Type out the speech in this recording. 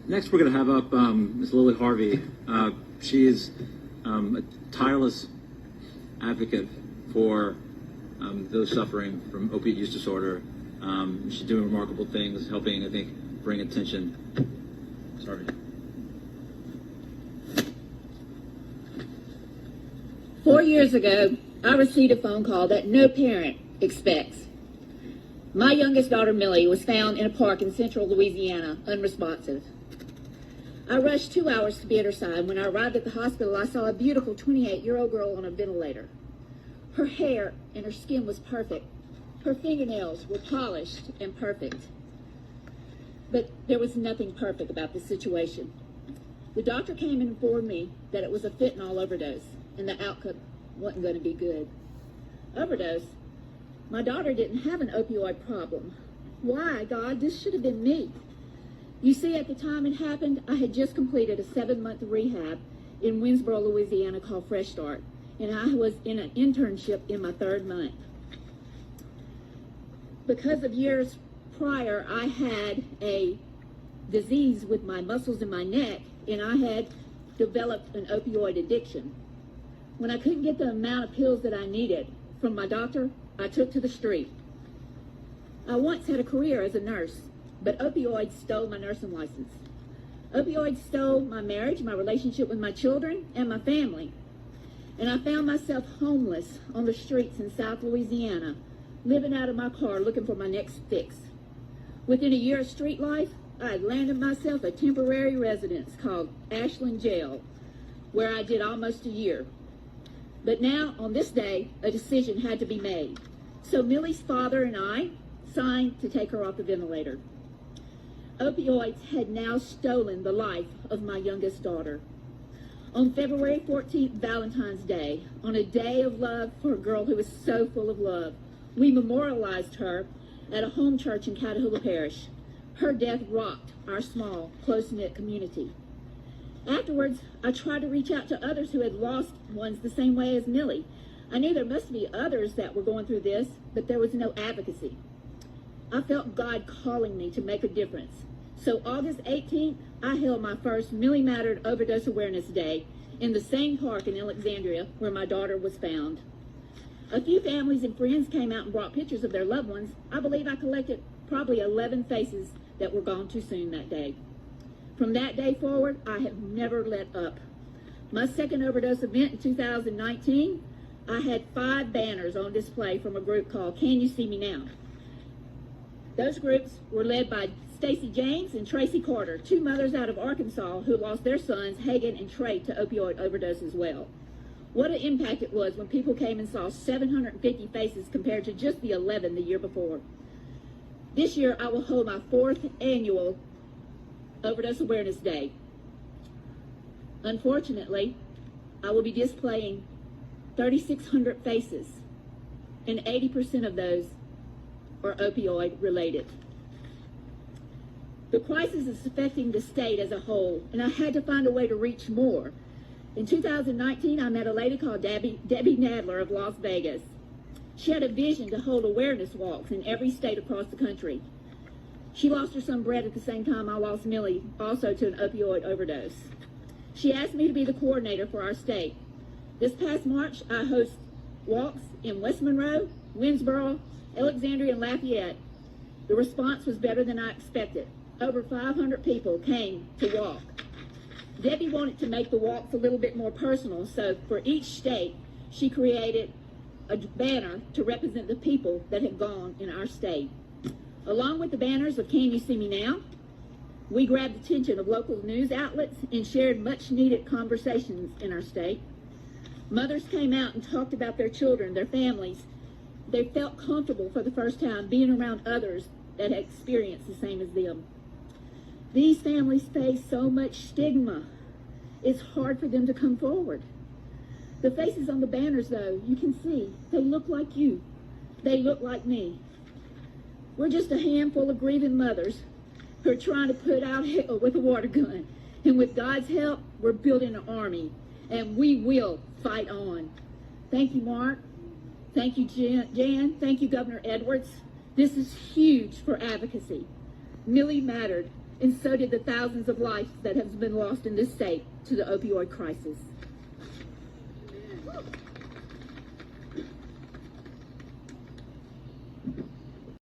Next, we're going to have up Ms. Lily Harvey. She is a tireless advocate for those suffering from opiate use disorder. She's doing remarkable things, helping, I think, bring attention. Sorry. 4 years ago, I received a phone call that no parent expects. My youngest daughter, Millie, was found in a park in central Louisiana, unresponsive. I rushed 2 hours to be at her side. When I arrived at the hospital, I saw a beautiful 28-year-old girl on a ventilator. Her hair and her skin was perfect. Her fingernails were polished and perfect. But there was nothing perfect about this situation. The doctor came and informed me that it was a fentanyl overdose, and the outcome wasn't going to be good. Overdose? My daughter didn't have an opioid problem. Why, God? This should have been me. You see, at the time it happened, I had just completed a 7-month rehab in Winsboro, Louisiana called Fresh Start, and I was in an internship in my 3rd month. Because of years prior, I had a disease with my muscles in my neck, and I had developed an opioid addiction. When I couldn't get the amount of pills that I needed from my doctor, I took to the street. I once had a career as a nurse, but opioids stole my nursing license. Opioids stole my marriage, my relationship with my children, and my family. And I found myself homeless on the streets in South Louisiana, living out of my car looking for my next fix. Within a year of street life, I had landed myself a temporary residence called Ashland Jail, where I did almost a year. But now, on this day, a decision had to be made. So Millie's father and I signed to take her off the ventilator. Opioids had now stolen the life of my youngest daughter. On February 14th, Valentine's Day, on a day of love for a girl who was so full of love, we memorialized her at a home church in Catahoula Parish. Her death rocked our small, close-knit community. Afterwards, I tried to reach out to others who had lost ones the same way as Millie. I knew there must be others that were going through this, but there was no advocacy. I felt God calling me to make a difference. So August 18th, I held my first Millie Mattered Overdose Awareness Day in the same park in Alexandria where my daughter was found. A few families and friends came out and brought pictures of their loved ones. I believe I collected probably 11 faces that were gone too soon that day. From that day forward, I have never let up. My second overdose event in 2019, I had 5 banners on display from a group called Can You See Me Now? Those groups were led by Stacy James and Tracy Carter, 2 mothers out of Arkansas who lost their sons, Hagen and Trey, to opioid overdose as well. What an impact it was when people came and saw 750 faces compared to just the 11 the year before. This year, I will hold my 4th annual Overdose Awareness Day. Unfortunately, I will be displaying 3,600 faces, and 80% of those are opioid related. The crisis is affecting the state as a whole, and I had to find a way to reach more. In 2019, I met a lady called Debbie Nadler of Las Vegas. She had a vision to hold awareness walks in every state across the country. She lost her son Brett at the same time I lost Millie, also to an opioid overdose. She asked me to be the coordinator for our state. This past March, I host walks in West Monroe, Winsboro, Alexandria, and Lafayette. The response was better than I expected. Over 500 people came to walk. Debbie wanted to make the walks a little bit more personal, so for each state, she created a banner to represent the people that had gone in our state. Along with the banners of Can You See Me Now, we grabbed the attention of local news outlets and shared much-needed conversations in our state. Mothers came out and talked about their children, their families. They felt comfortable for the first time being around others that had experienced the same as them. These families face so much stigma. It's hard for them to come forward. The faces on the banners, though, you can see, they look like you. They look like me. We're just a handful of grieving mothers who are trying to put out hell with a water gun. And with God's help, we're building an army, and we will fight on. Thank you, Mark. Thank you, Jan. Thank you, Governor Edwards. This is huge for advocacy. Millie Mattered and so did the thousands of lives that have been lost in this state to the opioid crisis.